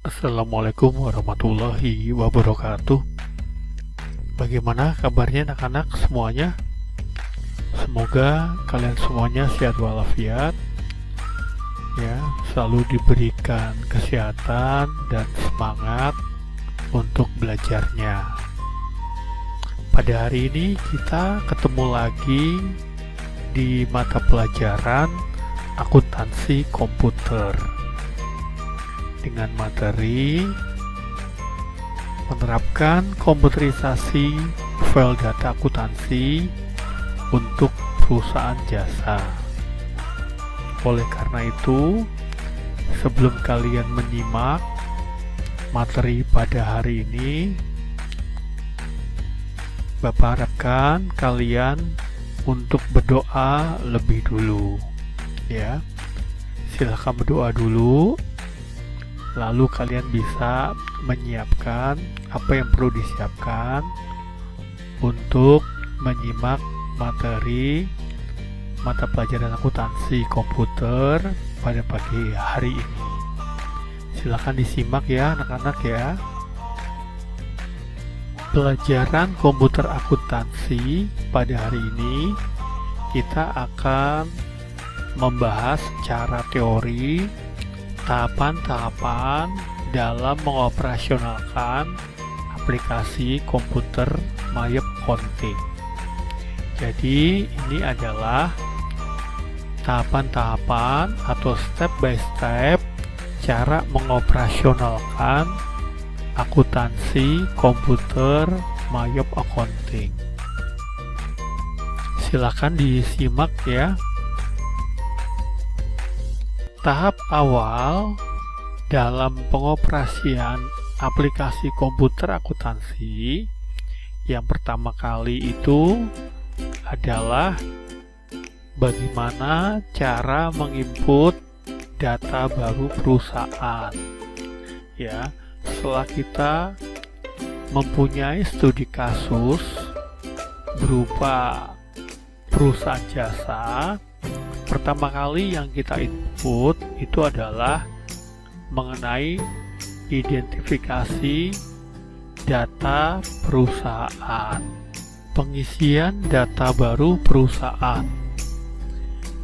Assalamualaikum warahmatullahi wabarakatuh. Bagaimana kabarnya anak-anak semuanya? Semoga kalian semuanya sehat walafiat, ya, selalu diberikan kesehatan dan semangat untuk belajarnya. Pada hari ini kita ketemu lagi di mata pelajaran akuntansi komputer dengan materi menerapkan komputerisasi file data akuntansi untuk perusahaan jasa. Oleh karena itu, sebelum kalian menyimak materi pada hari ini, Bapak harapkan kalian untuk berdoa lebih dulu, ya. Silahkan berdoa dulu, lalu kalian bisa menyiapkan apa yang perlu disiapkan untuk menyimak materi mata pelajaran akuntansi komputer pada pagi hari ini. Silakan disimak ya anak-anak ya. Pelajaran komputer akuntansi pada hari ini kita akan membahas secara teori tahapan-tahapan dalam mengoperasionalkan aplikasi komputer Mayop Accounting. Jadi ini adalah tahapan-tahapan atau step by step cara mengoperasionalkan akuntansi komputer Mayop Accounting. Silakan disimak ya. Tahap awal dalam pengoperasian aplikasi komputer akuntansi yang pertama kali itu adalah bagaimana cara menginput data baru perusahaan. Ya, setelah kita mempunyai studi kasus berupa perusahaan jasa, pertama kali yang kita input itu adalah mengenai identifikasi data perusahaan, pengisian data baru perusahaan.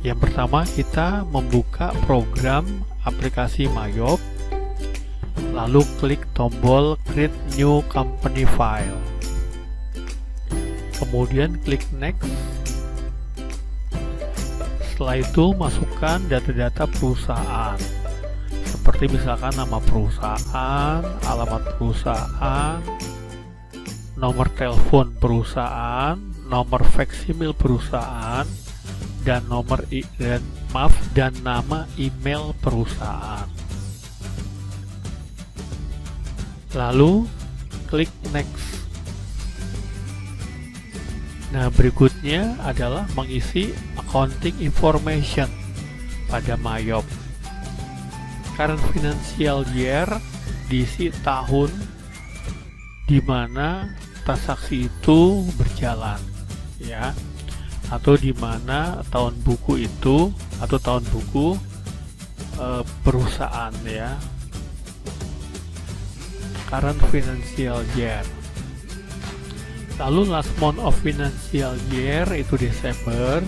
Yang pertama kita membuka program aplikasi Mayop, lalu klik tombol Create New Company File, kemudian klik Next. Setelah itu masukkan data-data perusahaan seperti misalkan nama perusahaan, alamat perusahaan, nomor telepon perusahaan, nomor faksimil perusahaan, dan dan nama email perusahaan. Lalu klik Next. Nah, berikutnya adalah mengisi accounting information pada Mayop. Current financial year diisi tahun di mana transaksi itu berjalan, ya, atau di mana tahun buku itu atau tahun buku perusahaan, ya. Current financial year. Lalu last month of financial year itu Desember,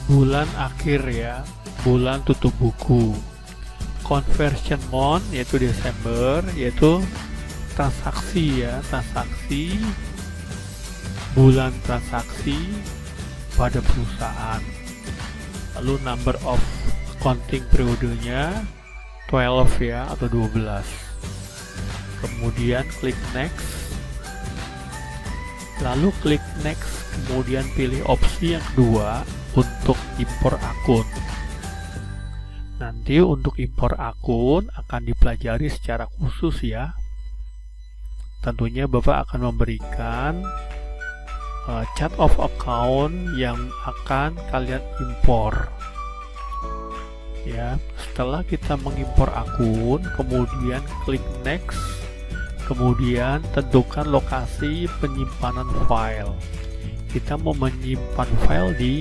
bulan akhir ya, bulan tutup buku. Conversion month yaitu Desember, yaitu transaksi ya, transaksi bulan transaksi pada perusahaan. Lalu number of accounting periodenya 12 ya, atau 12. Kemudian klik Next, lalu klik Next, kemudian pilih opsi yang kedua untuk impor akun. Nanti untuk impor akun akan dipelajari secara khusus ya. Tentunya Bapak akan memberikan chart of account yang akan kalian impor. Ya, setelah kita mengimpor akun, kemudian klik Next, kemudian tentukan lokasi penyimpanan file. kita mau menyimpan file di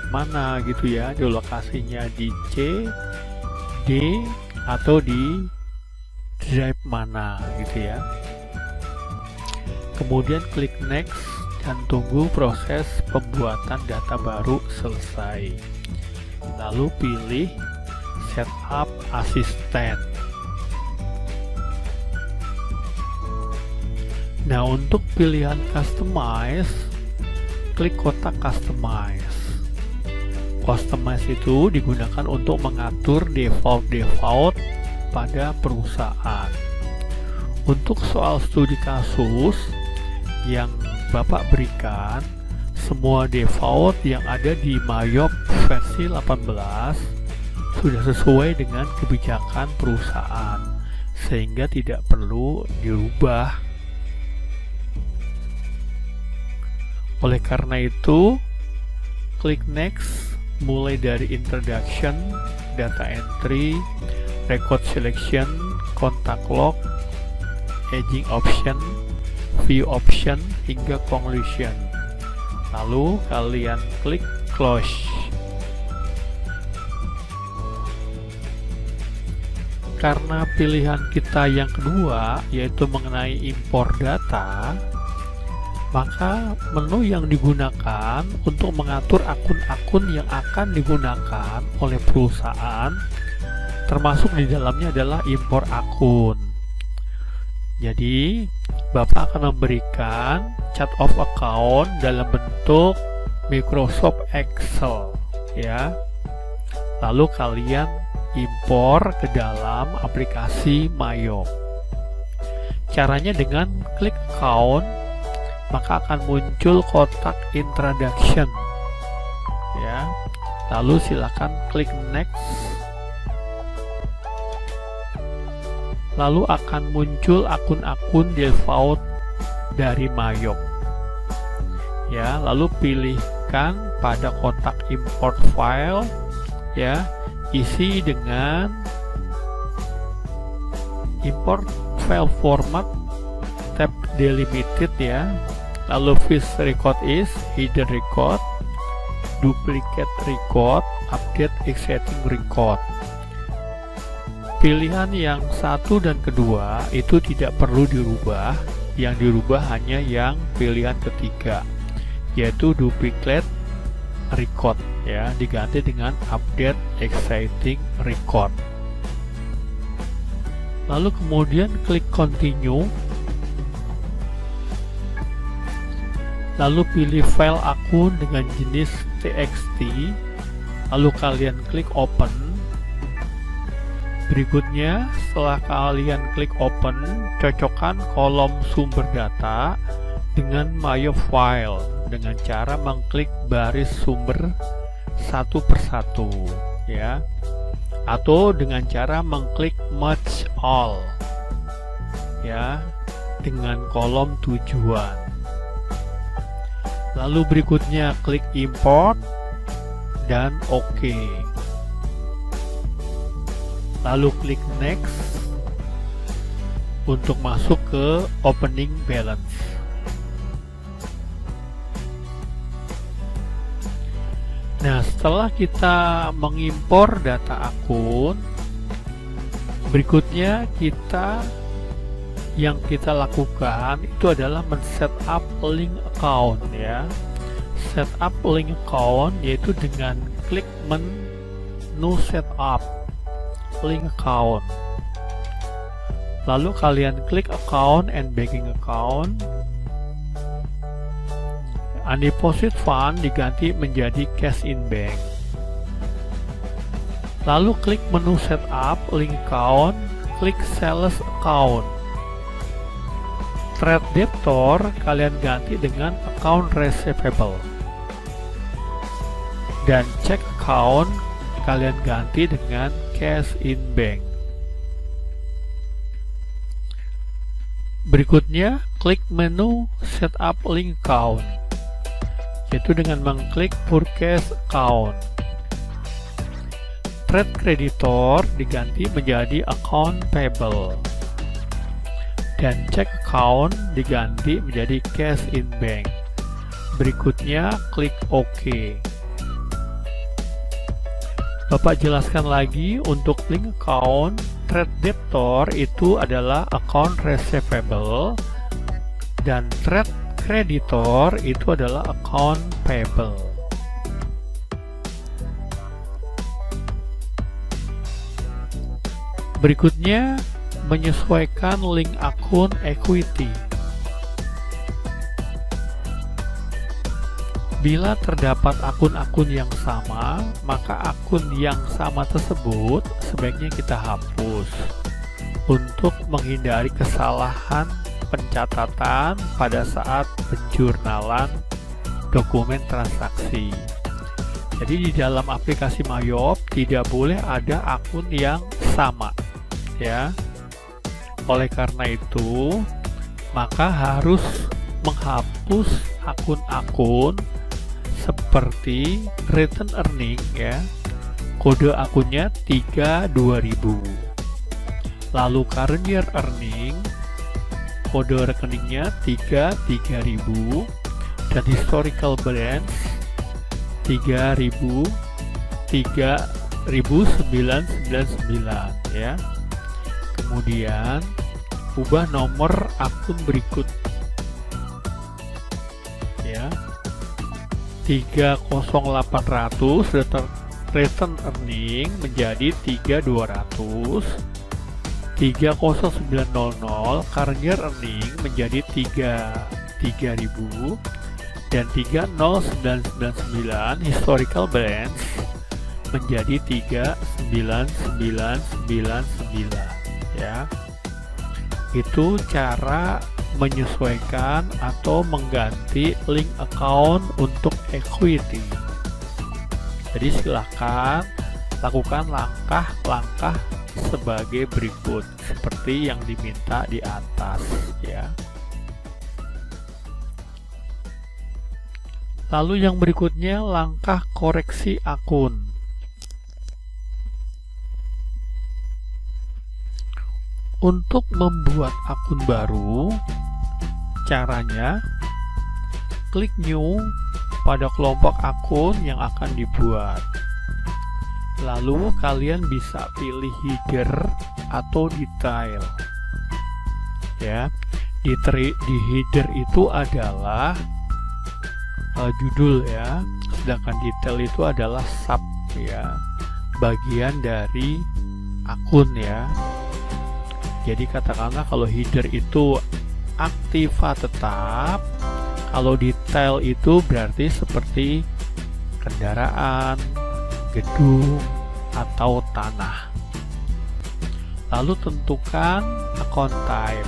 mana gitu ya, di lokasinya di C, D, atau di drive mana gitu ya. Kemudian klik next dan tunggu proses pembuatan data baru selesai. Lalu pilih setup asisten. Nah, untuk pilihan customize, klik kotak customize. Customize itu digunakan untuk mengatur default pada perusahaan. Untuk soal studi kasus yang Bapak berikan, semua default yang ada di Mayop versi 18 sudah sesuai dengan kebijakan perusahaan, sehingga tidak perlu dirubah. Oleh karena itu, klik next mulai dari introduction, data entry, record selection, contact log, aging option, view option, hingga conclusion. Lalu kalian klik close. Karena pilihan kita yang kedua yaitu mengenai impor data, maka menu yang digunakan untuk mengatur akun-akun yang akan digunakan oleh perusahaan, termasuk di dalamnya adalah impor akun. Jadi, Bapak akan memberikan chart of account dalam bentuk Microsoft Excel, ya. Lalu kalian impor ke dalam aplikasi Mayop. Caranya dengan klik account, maka akan muncul kotak introduction, ya. Lalu silakan klik next. Lalu akan muncul akun-akun default dari Mayop, ya. Lalu pilihkan pada kotak import file, ya, isi dengan import file format tab delimited, ya. Lalu first record is hidden record, duplicate record, update existing record. Pilihan yang satu dan kedua itu tidak perlu dirubah, yang dirubah hanya yang pilihan ketiga, yaitu duplicate record, ya, diganti dengan update existing record. Lalu kemudian klik continue. Lalu pilih file akun dengan jenis txt, lalu kalian klik open. Berikutnya, setelah kalian klik open, cocokkan kolom sumber data dengan Mayop file dengan cara mengklik baris sumber satu persatu, ya, atau dengan cara mengklik merge all, ya, dengan kolom tujuan. Lalu berikutnya klik import dan OK. Lalu klik next untuk masuk ke opening balance. Nah, setelah kita mengimpor data akun, berikutnya yang kita lakukan itu adalah men-setup link account, ya. Setup link account yaitu dengan klik menu setup link account. Lalu kalian klik account and banking account. Undeposit fund diganti menjadi cash in bank. Lalu klik menu setup link account, klik sales account. Trade debtor kalian ganti dengan account receivable, dan check account kalian ganti dengan cash in bank. Berikutnya klik menu setup link account, yaitu dengan mengklik purchase account. Trade creditor diganti menjadi account payable, dan check account diganti menjadi cash in bank. Berikutnya klik OK. Bapak jelaskan lagi untuk link account, trade debtor itu adalah account receivable dan trade creditor itu adalah account payable. Berikutnya menyesuaikan link akun equity. Bila terdapat akun-akun yang sama, maka akun yang sama tersebut sebaiknya kita hapus untuk menghindari kesalahan pencatatan pada saat penjurnalan dokumen transaksi. Jadi di dalam aplikasi Mayop tidak boleh ada akun yang sama, ya. Oleh karena itu, maka harus menghapus akun-akun seperti return earning, ya, kode akunnya 32000, lalu current year earning, kode rekeningnya 3000, dan historical balance 3999, ya. Kemudian ubah nomor akun berikut, ya, 30800 return earning menjadi 3200, 30900 current year earning menjadi 3000, dan 30999 historical balance menjadi 39999, ya. Itu cara menyesuaikan atau mengganti link account untuk equity. Jadi silahkan lakukan langkah-langkah sebagai berikut seperti yang diminta di atas, ya. Lalu yang berikutnya langkah koreksi akun. Untuk membuat akun baru, caranya klik new pada kelompok akun yang akan dibuat. Lalu kalian bisa pilih header atau detail. Ya, di header itu adalah judul, ya, sedangkan detail itu adalah sub, ya, bagian dari akun, ya. Jadi katakanlah kalau header itu aktiva tetap, kalau detail itu berarti seperti kendaraan, gedung, atau tanah. Lalu tentukan account type.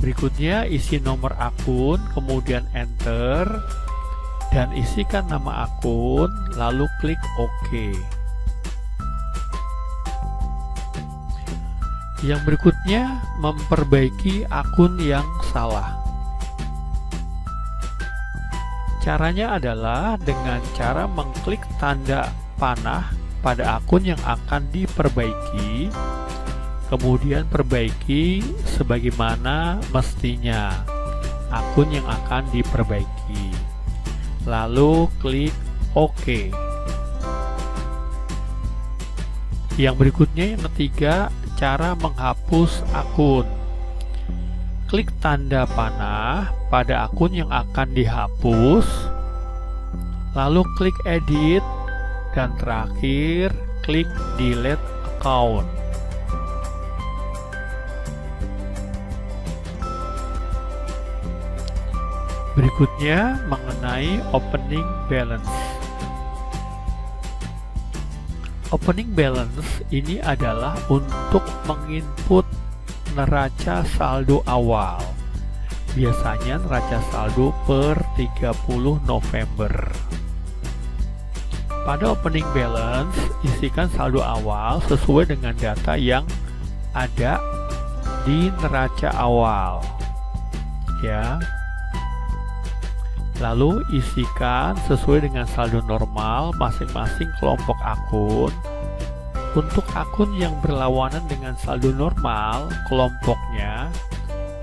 Berikutnya isi nomor akun, kemudian enter, dan isikan nama akun, lalu klik OK. Yang berikutnya, memperbaiki akun yang salah. Caranya adalah dengan cara mengklik tanda panah pada akun yang akan diperbaiki, kemudian perbaiki sebagaimana mestinya akun yang akan diperbaiki. Lalu klik OK. Yang berikutnya, yang ketiga, cara menghapus akun. Klik tanda panah pada akun yang akan dihapus, lalu klik edit, dan terakhir klik delete account. Berikutnya mengenai opening balance. Opening balance ini adalah untuk menginput neraca saldo awal. Biasanya neraca saldo per 30 November. Pada opening balance, isikan saldo awal sesuai dengan data yang ada di neraca awal, ya. Lalu isikan sesuai dengan saldo normal masing-masing kelompok akun. Untuk akun yang berlawanan dengan saldo normal, kelompoknya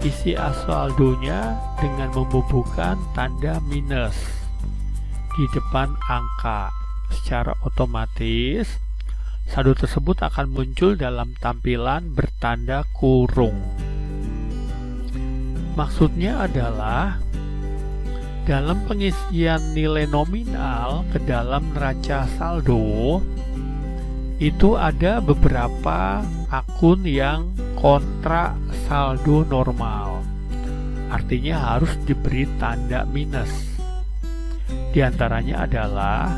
isi saldonya dengan membubuhkan tanda minus di depan angka. Secara otomatis saldo tersebut akan muncul dalam tampilan bertanda kurung. Maksudnya adalah dalam pengisian nilai nominal ke dalam neraca saldo itu ada beberapa akun yang kontra saldo normal, artinya harus diberi tanda minus. Di antaranya adalah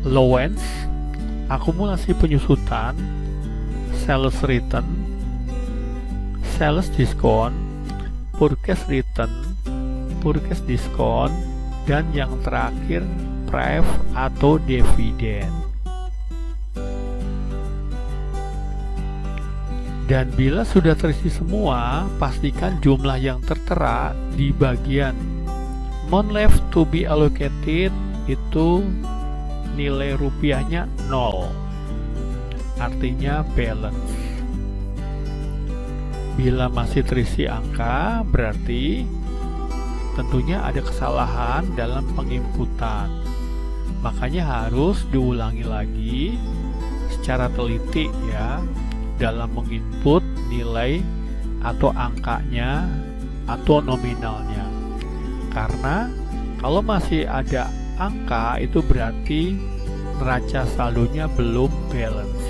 allowance, akumulasi penyusutan, sales return, sales discount, purchase return, purchase discount, dan yang terakhir pref atau dividen. Dan bila sudah terisi semua, pastikan jumlah yang tertera di bagian amount left to be allocated itu nilai rupiahnya 0, artinya balance. Bila masih terisi angka, berarti tentunya ada kesalahan dalam penginputan. Makanya harus diulangi lagi secara teliti ya dalam menginput nilai atau angkanya atau nominalnya. Karena kalau masih ada angka itu berarti neraca saldonya belum balance.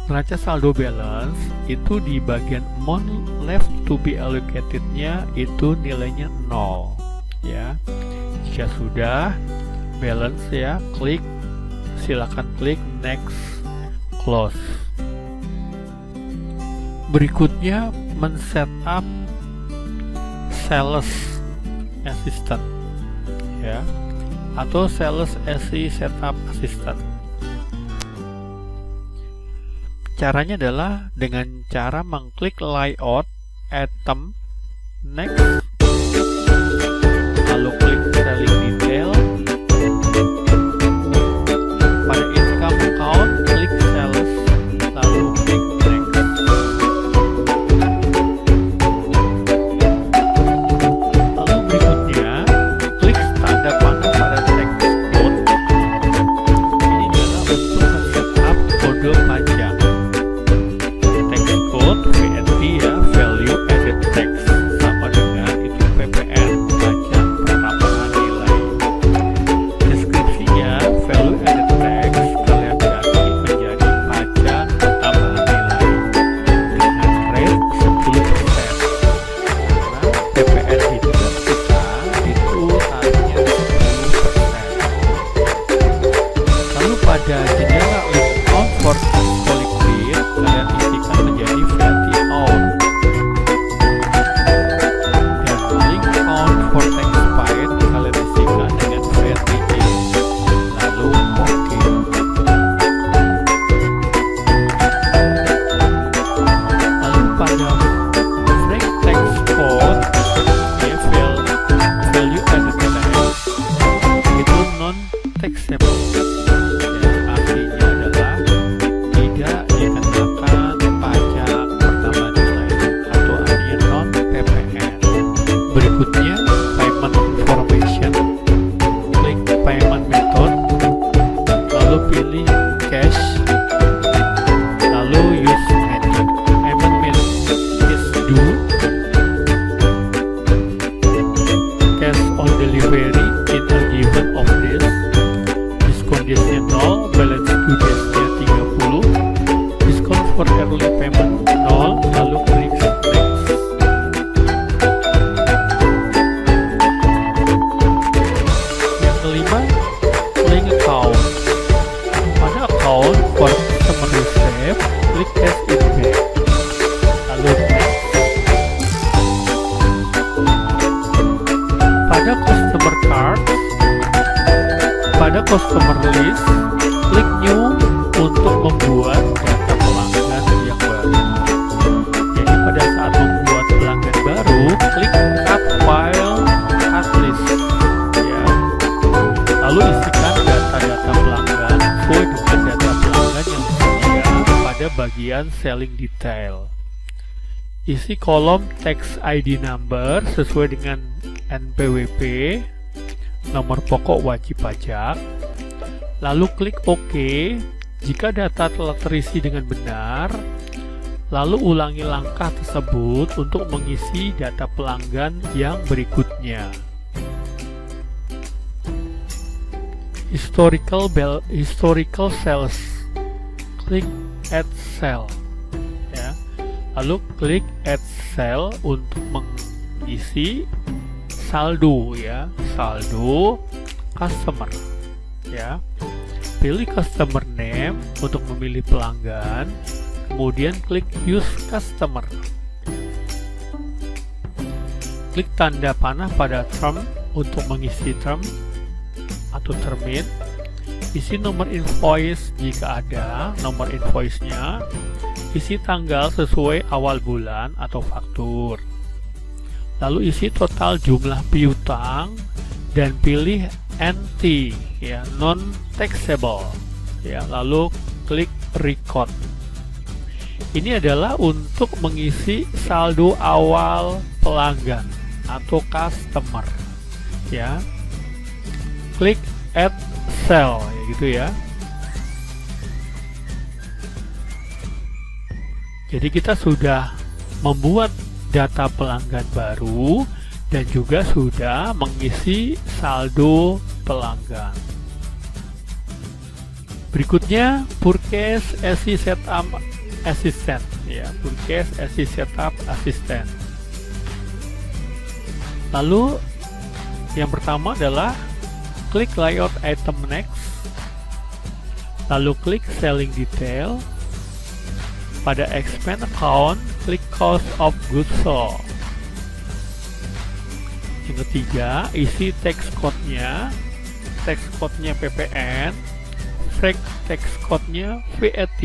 Neraca saldo balance itu di bagian amount left to be allocated-nya itu nilainya 0 ya. Jika sudah balance ya, silakan klik next, close. Berikutnya men-setup sales assistant ya, atau sales SI setup assistant. Caranya adalah dengan cara mengklik layout, item, next, lalu klik selling detail. Pada income account, klik sales, lalu klik next. Lalu berikutnya, klik tanda panah pada text code. Ini adalah untuk men-setup kode pajak. Text code VAT ya, value added tax, sama dengan itu PPN, pajak pertambahan nilai. Deskripsinya value added tax kalian ganti menjadi pajak pertambahan nilai dengan rate 10%. Karena PPN di negara kita itu tarifnya 10%. Lalu pada jendela account for collected kalian isikan menjadi VAT out, dan link account for tax paid kalian isikan dengan VAT in, lalu OK. Lalu pada break tax code ya, value added tax itu non taxable ya, artinya adalah tidak dikenakan pajak pertambahan nilai atau artinya non PPN. Berikutnya payment information, klik payment method, lalu pilih cash, lalu use any payment method is due, cash on delivery in a given of days, discount days-nya 0, balance due days-nya 30, discount for early payment 0, lalu klik next. Yang kelima, link account. Pada account for customer receipt, klik cash in bank, lalu next. Pada customer card, pada customer list, klik new untuk membuat data pelanggan yang baru. Jadi pada saat membuat pelanggan baru, klik cut file, cut list ya. Lalu isikan data-data pelanggan sesuai dengan data pelanggan yang tersedia pada bagian selling detail. Isi kolom tax ID number sesuai dengan NPWP, nomor pokok wajib pajak. Lalu klik OK jika data telah terisi dengan benar. Lalu ulangi langkah tersebut untuk mengisi data pelanggan yang berikutnya. Historical sales. Klik Add Cell. Ya. Lalu klik Add Cell untuk mengisi saldo, ya, saldo customer. Ya. Pilih customer name untuk memilih pelanggan, kemudian klik Use Customer. Klik tanda panah pada term untuk mengisi term atau termin. Isi nomor invoice jika ada nomor invoice-nya. Isi tanggal sesuai awal bulan atau faktur. Lalu isi total jumlah piutang dan pilih NT, ya, non taxable. Ya, lalu klik record. Ini adalah untuk mengisi saldo awal pelanggan atau customer. Ya. Klik add cell, ya, gitu ya. Jadi kita sudah membuat data pelanggan baru dan juga sudah mengisi saldo pelanggan. Berikutnya Purchase SE Setup Assistant, ya, Purchase SE Setup Assistant. Lalu yang pertama adalah klik Layout Item Next, lalu klik Selling Detail. Pada Expand Account, klik Cost of Goods Sold. Yang ketiga, isi tax code-nya. Tax code-nya PPN, tax code-nya VAT,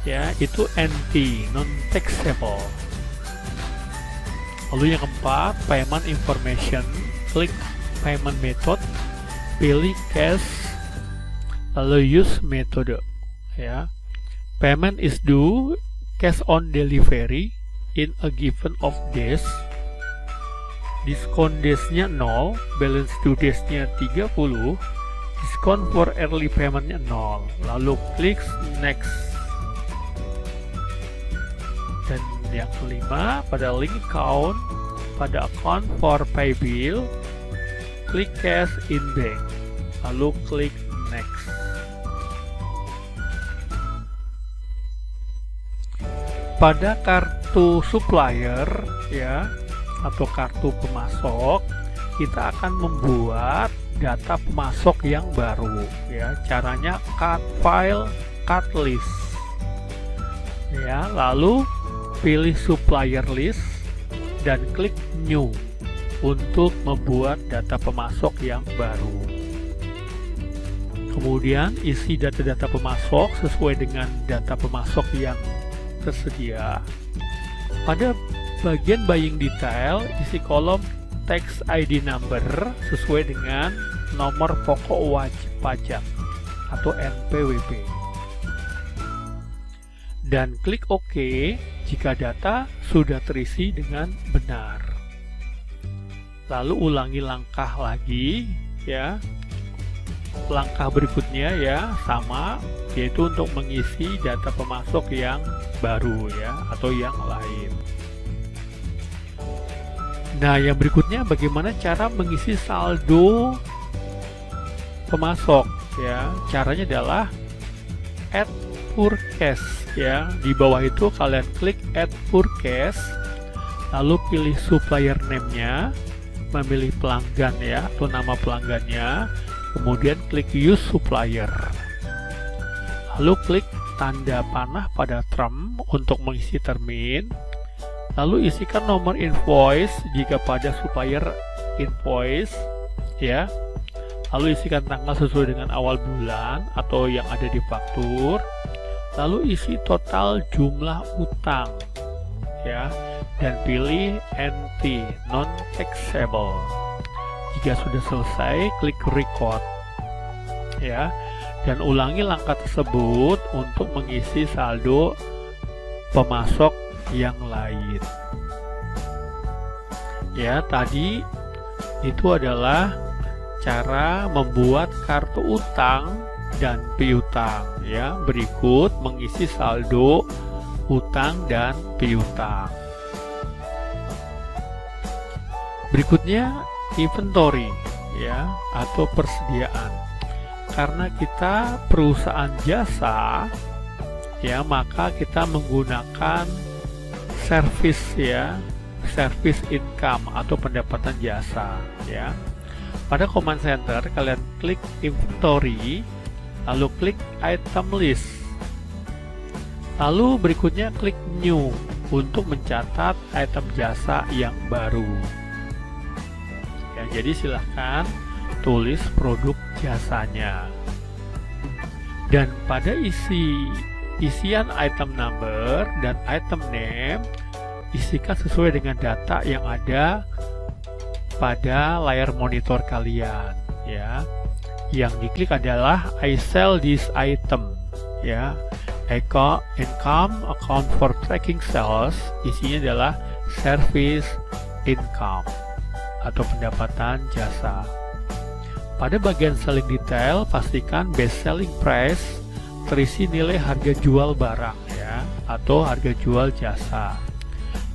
ya, itu NT, non taxable. Lalu yang keempat, Payment Information. Klik Payment Method, pilih Cash, lalu Use Method, ya. Payment is due cash on delivery in a given of days. Diskon days-nya 0, balance due days-nya 30, diskon for early payment-nya 0. Lalu klik next. Dan yang kelima, pada link account, pada account for pay bill, klik cash in bank. Lalu klik next. Pada kartu supplier, ya, atau kartu pemasok, kita akan membuat data pemasok yang baru, ya. Caranya cut file, cut list, ya. Lalu pilih supplier list dan klik new untuk membuat data pemasok yang baru. Kemudian isi data-data pemasok sesuai dengan data pemasok yang tersedia. Pada bagian buying detail, isi kolom tax ID number sesuai dengan nomor pokok wajib pajak atau NPWP. Dan klik OK jika data sudah terisi dengan benar. Lalu ulangi langkah lagi, ya. Langkah berikutnya, ya, sama, yaitu untuk mengisi data pemasok yang baru, ya, atau yang lain. Nah, yang berikutnya bagaimana cara mengisi saldo pemasok, ya. Caranya adalah add purchase, ya. Di bawah itu kalian klik add purchase, lalu pilih supplier name-nya, memilih pelanggan, ya, atau nama pelanggannya. Kemudian klik Use Supplier. Lalu klik tanda panah pada term untuk mengisi termin. Lalu isikan nomor invoice jika pada supplier invoice, ya. Lalu isikan tanggal sesuai dengan awal bulan atau yang ada di faktur. Lalu isi total jumlah utang, ya. Dan pilih NT, non taxable. Jika sudah selesai, klik record, ya. dan ulangi langkah tersebut untuk mengisi saldo pemasok yang lain. Ya, tadi itu adalah cara membuat kartu utang dan piutang ya. Berikut mengisi saldo utang dan piutang. Berikutnya inventory ya, atau persediaan. Karena kita perusahaan jasa ya, maka kita menggunakan service ya, service income atau pendapatan jasa ya. Pada command center kalian klik inventory, lalu klik item list, lalu berikutnya klik new untuk mencatat item jasa yang baru ya. Jadi silahkan tulis produk jasanya, dan pada isian item number dan item name isikan sesuai dengan data yang ada pada layar monitor kalian ya. Yang diklik adalah I sell this item ya. Income account for tracking sales, isinya adalah service income atau pendapatan jasa. Pada bagian selling detail, pastikan best selling price terisi nilai harga jual barang ya, atau harga jual jasa,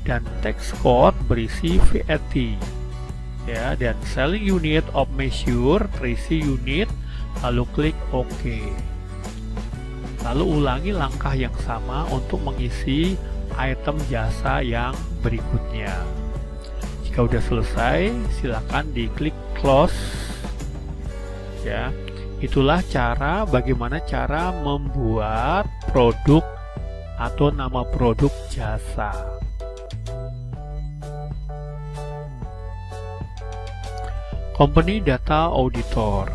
dan tax code berisi VAT ya, dan selling unit of measure terisi unit, lalu klik OK. Lalu ulangi langkah yang sama untuk mengisi item jasa yang berikutnya. Jika sudah selesai, silakan diklik close ya. Itulah bagaimana cara membuat produk atau nama produk jasa. Company Data Auditor.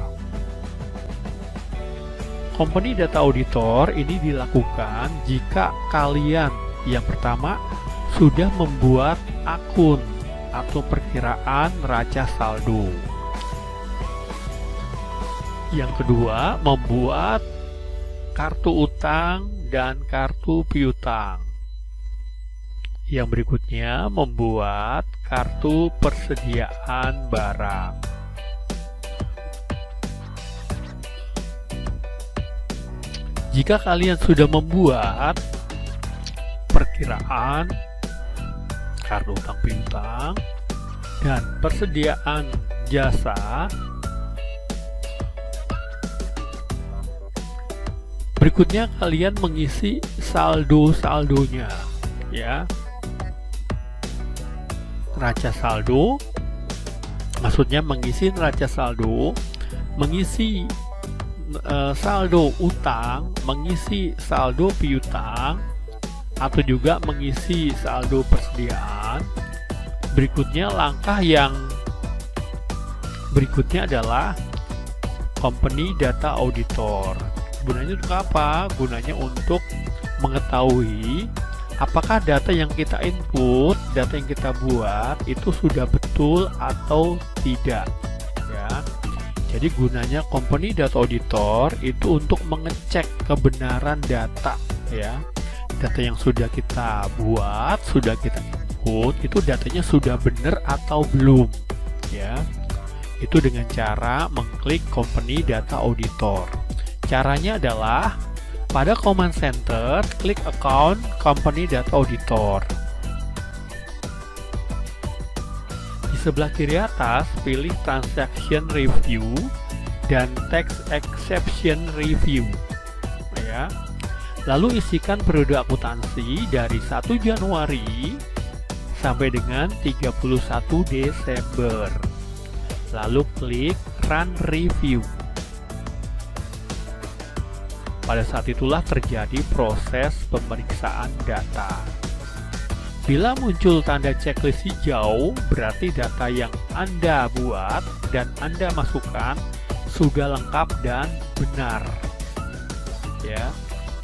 Company Data Auditor ini dilakukan jika kalian yang pertama sudah membuat akun atau perkiraan neraca saldo. Yang kedua, membuat kartu utang dan kartu piutang. Yang berikutnya, membuat kartu persediaan barang. Jika kalian sudah membuat perkiraan, kartu utang piutang, dan persediaan jasa, berikutnya kalian mengisi saldo-saldonya ya. Neraca saldo, maksudnya mengisi neraca saldo, mengisi saldo utang, mengisi saldo piutang, atau juga mengisi saldo persediaan. Berikutnya langkah yang berikutnya adalah Company Data Auditor. Gunanya untuk apa? Gunanya untuk mengetahui apakah data yang kita input, data yang kita buat itu sudah betul atau tidak ya. Jadi gunanya Company Data Auditor itu untuk mengecek kebenaran data ya. Data yang sudah kita buat, sudah kita input, itu datanya sudah benar atau belum ya. Itu dengan cara mengklik Company Data Auditor. Caranya adalah pada command center, klik account Company Data Auditor. Di sebelah kiri atas, pilih Transaction Review dan Tax Exception Review ya. Lalu isikan periode akuntansi dari 1 Januari sampai dengan 31 Desember. Lalu klik Run Review. Pada saat itulah terjadi proses pemeriksaan data. Bila muncul tanda checklist hijau, berarti data yang Anda buat dan Anda masukkan sudah lengkap dan benar. Ya.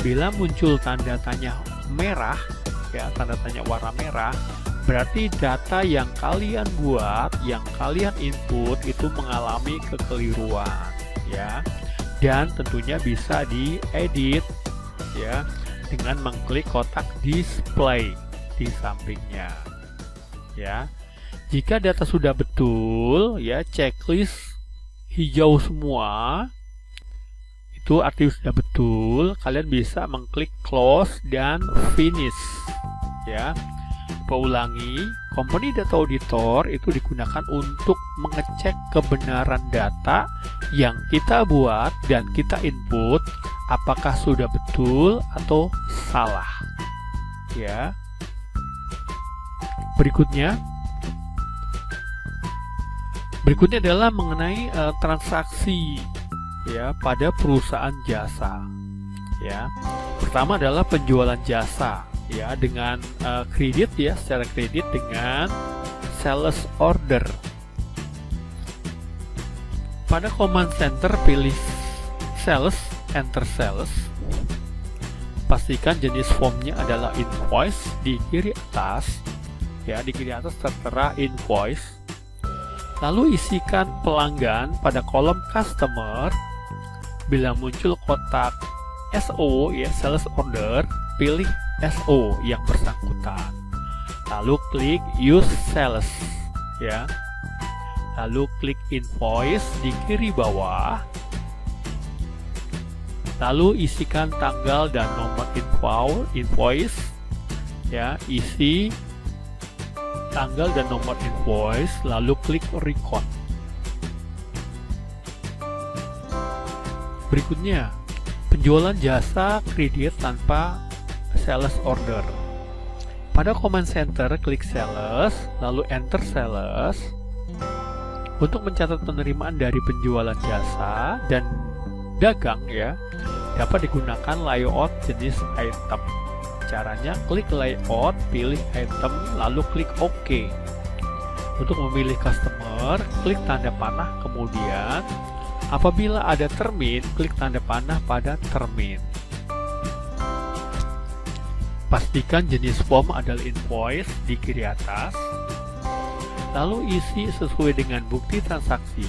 Bila muncul tanda tanya merah, ya, tanda tanya warna merah, berarti data yang kalian buat, yang kalian input itu mengalami kekeliruan, ya. dan tentunya bisa diedit ya dengan mengklik kotak display di sampingnya ya. Jika data sudah betul ya, checklist hijau semua itu artinya sudah betul, kalian bisa mengklik close dan finish ya. Ulangi, company data auditor itu digunakan untuk mengecek kebenaran data yang kita buat dan kita input apakah sudah betul atau salah ya. Berikutnya adalah mengenai transaksi ya pada perusahaan jasa ya. Pertama adalah penjualan jasa ya dengan kredit ya, secara kredit dengan sales order. Pada command center pilih sales, enter sales. Pastikan jenis formnya adalah invoice di kiri atas ya, di kiri atas tertera invoice. Lalu isikan pelanggan pada kolom customer. Bila muncul kotak SO ya, sales order, pilih SO yang bersangkutan. Lalu klik use sales ya. Lalu klik invoice di kiri bawah. Lalu isikan tanggal dan nomor invoice ya, isi tanggal dan nomor invoice, lalu klik record. Berikutnya, penjualan jasa kredit tanpa sales order. Pada command center, klik sales, lalu enter sales. Untuk mencatat penerimaan dari penjualan jasa dan dagang ya, dapat digunakan layout jenis item. Caranya, klik layout, pilih item, lalu klik OK. Untuk memilih customer, klik tanda panah, kemudian apabila ada termin, klik tanda panah pada termin. Pastikan jenis form adalah invoice di kiri atas. Lalu isi sesuai dengan bukti transaksi.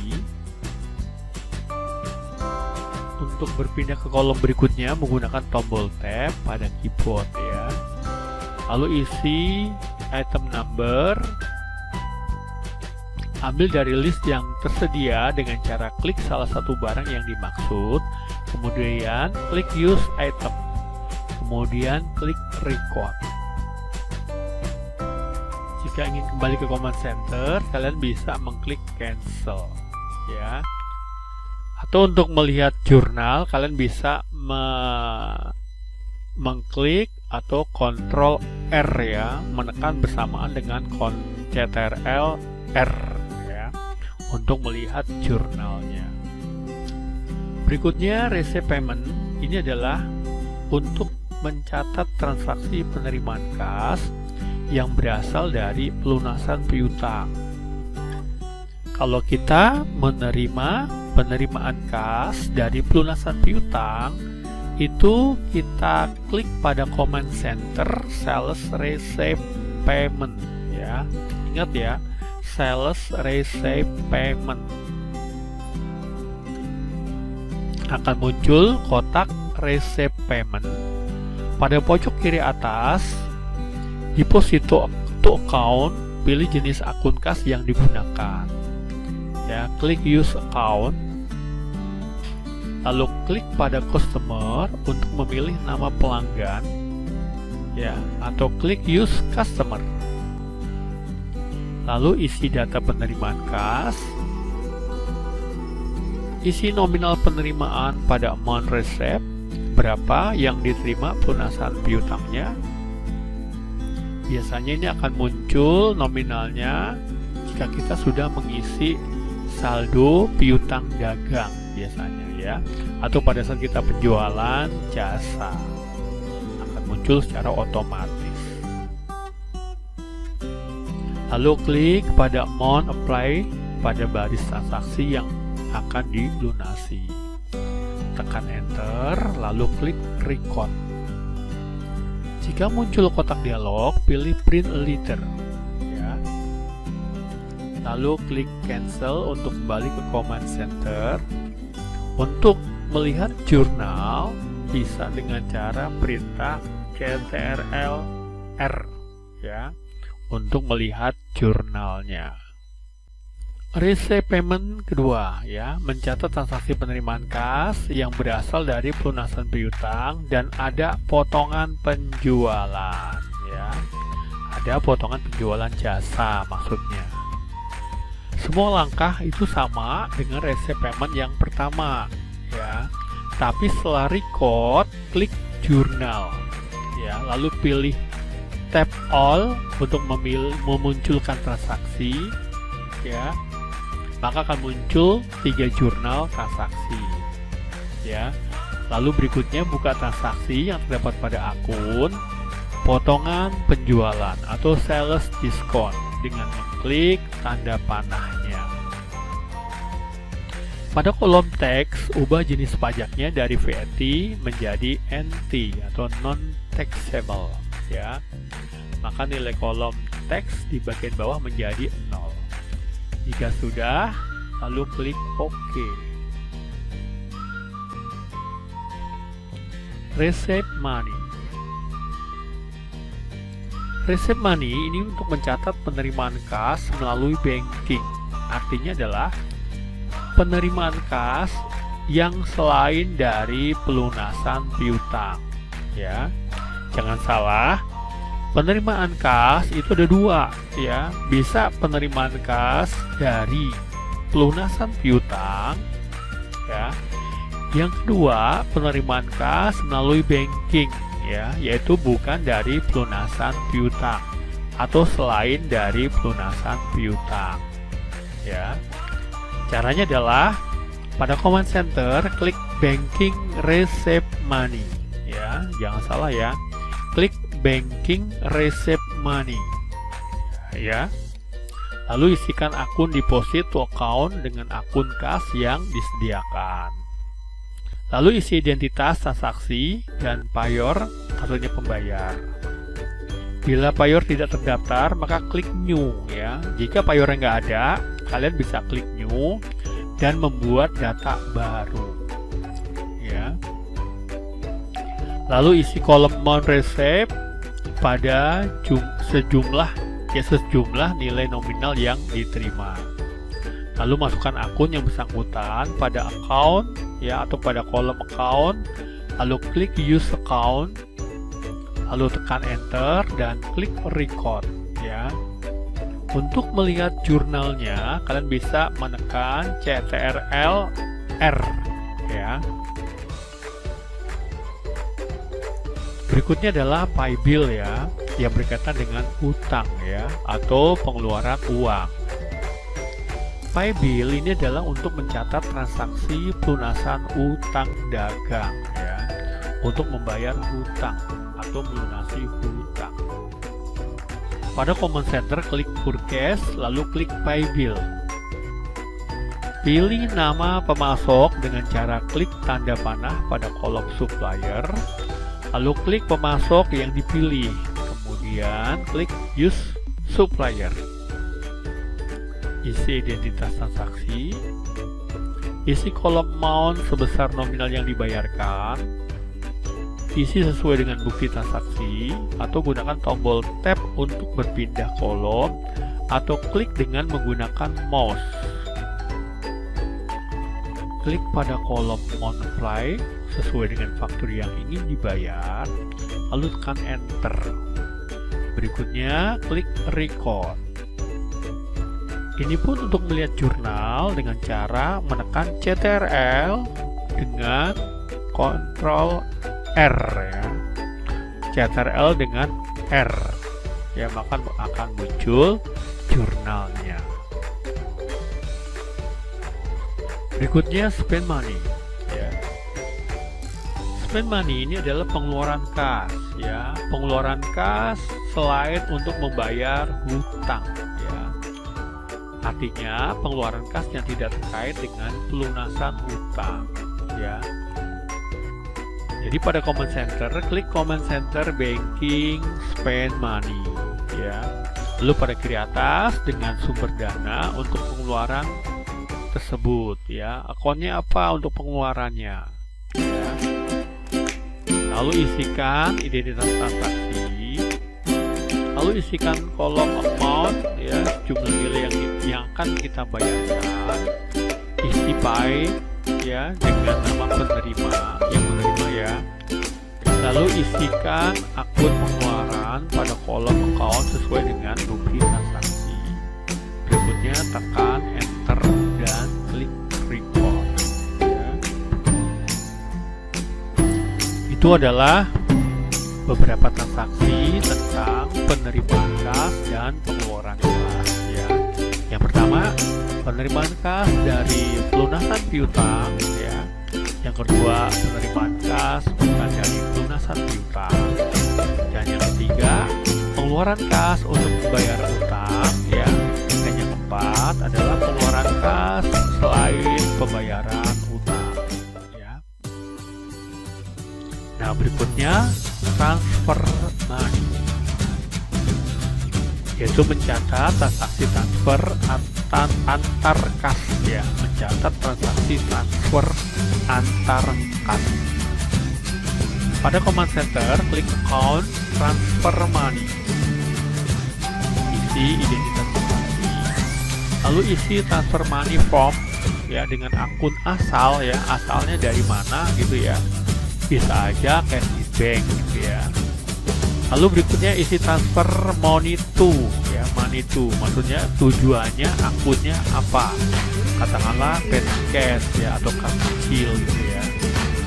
Untuk berpindah ke kolom berikutnya menggunakan tombol tab pada keyboard ya. Lalu isi item number, ambil dari list yang tersedia dengan cara klik salah satu barang yang dimaksud, kemudian klik use item, kemudian klik record. Jika ingin kembali ke command center, kalian bisa mengklik cancel ya. Atau untuk melihat jurnal, kalian bisa mengklik atau Ctrl R ya, menekan bersamaan dengan Ctrl R ya, untuk melihat jurnalnya. Berikutnya receipt payment, ini adalah untuk mencatat transaksi penerimaan kas yang berasal dari pelunasan piutang. Kalau kita menerima penerimaan kas dari pelunasan piutang, itu kita klik pada command center sales receipt payment ya. Ingat ya, sales receipt payment. Akan muncul kotak receipt payment. Pada pojok kiri atas, deposit to account, pilih jenis akun kas yang digunakan. Ya, klik use account, lalu klik pada customer untuk memilih nama pelanggan ya, atau klik use customer. Lalu isi data penerimaan kas, isi nominal penerimaan pada amount receipt, berapa yang diterima pelunasan piutangnya. Biasanya ini akan muncul nominalnya jika kita sudah mengisi saldo piutang dagang biasanya ya, atau pada saat kita penjualan jasa akan muncul secara otomatis. Lalu klik pada amount apply pada baris transaksi yang akan dilunasi. Tekan enter, lalu klik record. Jika muncul kotak dialog, pilih print letter ya. Lalu klik cancel untuk kembali ke command center. Untuk melihat jurnal bisa dengan cara perintah ctrl-r ya, untuk melihat jurnalnya. Receipt payment kedua ya, mencatat transaksi penerimaan kas yang berasal dari pelunasan piutang dan ada potongan penjualan ya. Ada potongan penjualan jasa maksudnya. Semua langkah itu sama dengan receipt payment yang pertama ya. Tapi setelah record, klik jurnal ya, lalu pilih tab all untuk memunculkan transaksi ya. Maka akan muncul 3 jurnal transaksi ya. Lalu berikutnya buka transaksi yang terdapat pada akun potongan penjualan atau sales discount dengan mengklik tanda panahnya. Pada kolom teks, ubah jenis pajaknya dari VAT menjadi NT atau non-taxable ya. Maka nilai kolom teks di bagian bawah menjadi 0. Jika sudah, lalu klik OK. Receipt money. Receipt money ini untuk mencatat penerimaan kas melalui banking. Artinya adalah penerimaan kas yang selain dari pelunasan piutang ya. Jangan salah, penerimaan kas itu ada 2 ya. Bisa penerimaan kas dari pelunasan piutang ya. Yang kedua, penerimaan kas melalui banking ya, yaitu bukan dari pelunasan piutang atau selain dari pelunasan piutang ya. Caranya adalah pada command center klik banking receipt money ya. Jangan salah ya. Klik banking receipt money ya. Lalu isikan akun deposit to account dengan akun kas yang disediakan. Lalu isi identitas transaksi dan payor satunya pembayar. Bila payor tidak terdaftar, maka klik new ya. Jika payornya nggak ada, kalian bisa klik new dan membuat data baru ya. Lalu isi kolom amount receipt pada sejumlah nilai nominal yang diterima. Lalu masukkan akun yang bersangkutan pada account ya, atau pada kolom account, lalu klik use account, lalu tekan enter dan klik record ya. Untuk melihat jurnalnya, kalian bisa menekan ctrl-r ya. Berikutnya adalah pay bill ya, yang berkaitan dengan utang ya, atau pengeluaran uang. Pay bill ini adalah untuk mencatat transaksi pelunasan utang dagang ya, untuk membayar hutang atau melunasi hutang. Pada command center klik purchase, lalu klik pay bill. Pilih nama pemasok dengan cara klik tanda panah pada kolom supplier, lalu klik pemasok yang dipilih, kemudian klik use supplier. Isi identitas transaksi, isi kolom amount sebesar nominal yang dibayarkan, isi sesuai dengan bukti transaksi, atau gunakan tombol tab untuk berpindah kolom, atau klik dengan menggunakan mouse. Klik pada kolom amount apply sesuai dengan faktur yang ingin dibayar, lalu tekan enter. Berikutnya klik record. Ini pun untuk melihat jurnal dengan cara menekan ctrl dengan Ctrl R ya. Ctrl dengan R ya, maka akan muncul jurnalnya. Berikutnya spend money ya. Spend money ini adalah pengeluaran kas ya, pengeluaran kas selain untuk membayar hutang ya. Artinya pengeluaran kas yang tidak terkait dengan pelunasan hutang ya. Jadi pada command center klik command center banking spend money ya. Lalu pada kiri atas dengan sumber dana untuk pengeluaran tersebut ya. Akunnya apa untuk pengeluarannya? Lalu isikan identitas transaksi, lalu isikan kolom amount, ya, jumlah nilai yang akan kita bayarkan. Isi pay, ya, dengan nama penerima yang menerima, ya. Lalu isikan akun pengeluaran pada kolom account sesuai dengan bukti transaksi. Berikutnya tekan enter dan klik record, ya. Itu adalah beberapa transaksi tentang penerimaan kas dan pengeluaran kas, ya. Yang pertama, penerimaan kas dari pelunasan piutang, ya. Yang kedua, penerimaan kas bukan dari pelunasan piutang. Dan yang ketiga, pengeluaran kas untuk membayar utang, ya. Dan yang keempat adalah pengeluaran kas selain pembayaran utang, ya. Nah, berikutnya transfer money, yaitu mencatat transaksi transfer antar kas, ya, mencatat transaksi transfer antar kas. Pada command center, klik account transfer money, isi identitas transaksi, lalu isi transfer money form, ya, dengan akun asal, ya, asalnya dari mana gitu, ya, bisa aja cash in bank gitu, ya. Lalu berikutnya isi transfer money to, ya, money to maksudnya tujuannya akunnya apa, katakanlah cash, ya, atau kas kecil gitu, ya,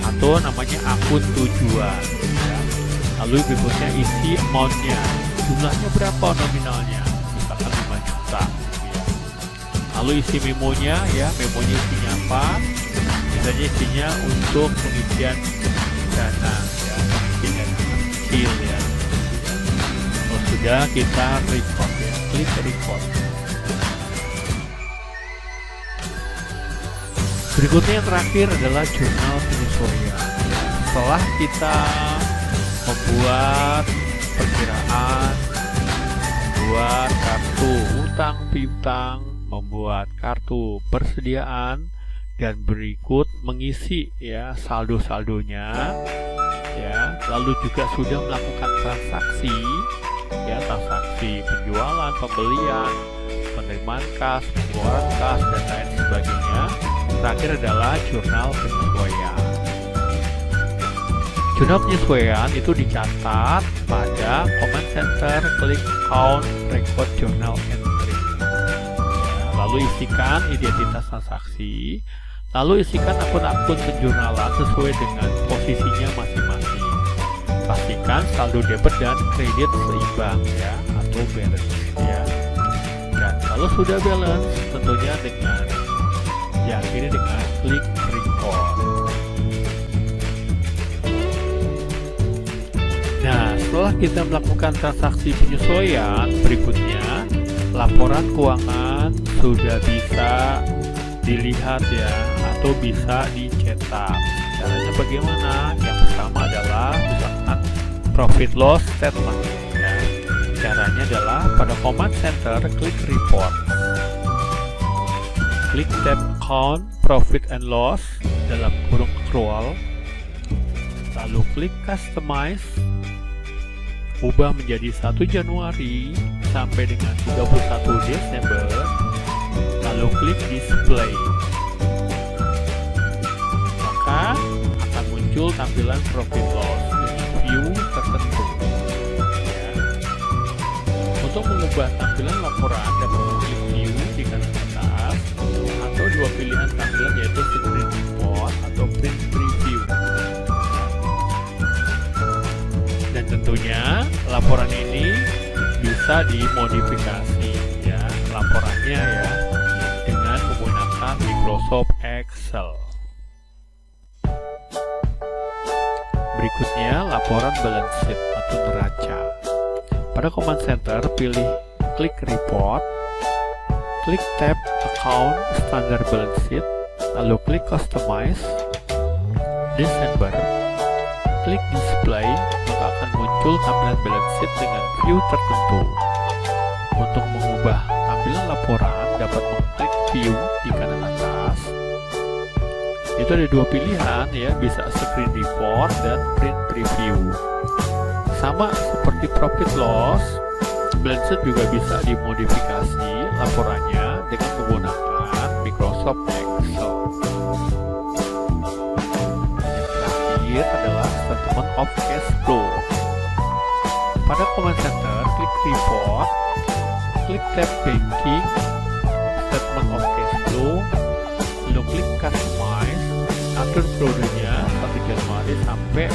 atau namanya akun tujuan, ya. Lalu berikutnya isi amount-nya, jumlahnya berapa nominalnya, misalkan 5 juta gitu, ya. Lalu isi memonya, ya, memonya isinya apa, biasanya isinya untuk pengisian dana, ya, pengisian dana kecil, ya. Kalau sudah, kita record, ya, klik record. Berikutnya yang terakhir adalah jurnal penyesuaian. Setelah kita membuat perkiraan, membuat kartu utang piutang, membuat kartu persediaan, dan berikut mengisi, ya, saldo-saldonya, ya, lalu juga sudah melakukan transaksi, ya, transaksi penjualan, pembelian, penerimaan kas, pengeluaran kas, dan lain sebagainya. Terakhir adalah jurnal penyesuaian. Jurnal penyesuaian itu dicatat pada command center, klik account record journal entry, ya, lalu isikan identitas transaksi, lalu isikan akun-akun penjurnalan sesuai dengan posisinya masing-masing. Pastikan saldo debit dan kredit seimbang, ya, atau balance, ya. Dan kalau sudah balance, tentunya dengan diakhiri dengan klik record. Nah, setelah kita melakukan transaksi penyesuaian, berikutnya laporan keuangan sudah bisa dilihat, ya, atau bisa dicetak. Caranya bagaimana? Yang pertama adalah misalkan profit loss statement, ya. Caranya adalah pada command center, klik report, klik tab account profit and loss dalam kurung scroll, lalu klik customize, ubah menjadi 1 Januari sampai dengan 31 Desember, lalu klik display. Maka akan muncul tampilan profit loss dengan view tertentu, ya. Untuk mengubah tampilan laporan, dapat klik view di kanan atas, atau dua pilihan tampilan, yaitu screen report atau print preview. Dan tentunya laporan ini bisa dimodifikasi, ya, laporannya, ya, dengan menggunakan Microsoft Excel. Berikutnya laporan balance sheet atau neraca. Pada command center, pilih klik report, klik tab account standard balance sheet, lalu klik customize December, klik display, maka akan muncul tampilan balance sheet dengan view tertentu. Untuk mengubah tampilan laporan, dapat mengklik view di kanan atas, itu itu ada dua pilihan ya, bisa screen report dan print preview. Sama seperti profit loss, balance sheet juga bisa dimodifikasi laporannya dengan menggunakan Microsoft Excel. Yang terakhir adalah statement of cash flow. Pada command center, klik report, klik tab banking, statement of cash flow, lalu klik customize, atur periodenya 1 Januari sampai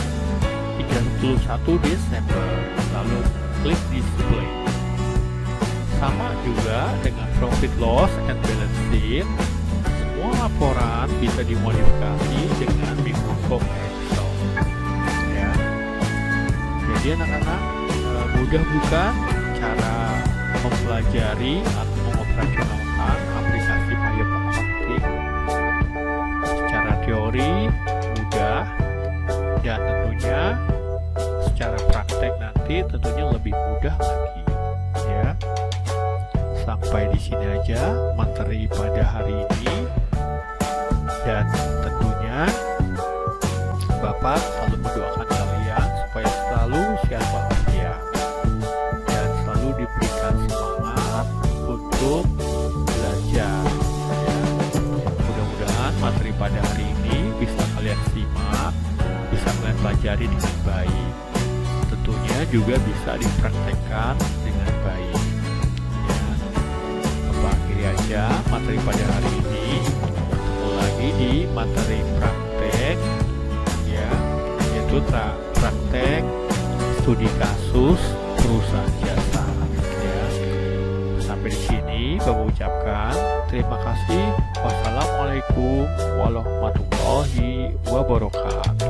31 Desember, lalu klik display. Sama juga dengan profit loss and balance sheet, semua laporan bisa dimodifikasi dengan Microsoft Excel ya. Jadi anak-anak, mudah bukan cara mempelajari atau mengoperasionalkan aplikasi Payung Accounting? Secara teori mudah, dan tentunya secara praktek nanti tentunya lebih mudah lagi ya. Sampai di sini aja materi pada hari ini, dan tentunya Bapak selalu mendoakan kalian supaya selalu sehat walafiat dan selalu diberikan semangat untuk belajar ya. Mudah-mudahan materi pada hari ini bisa kalian simak, bisa kalian pelajari dengan baik, tentunya juga bisa dipraktekkan dengan baik ya. Bapak akhiri aja materi pada hari ini, ketemu lagi di materi praktek ya, yaitu praktek studi kasus perusahaan jasa ya. Sampai di sini Bapak ucapkan terima kasih. Wassalamualaikum warahmatullahi wabarakatuh.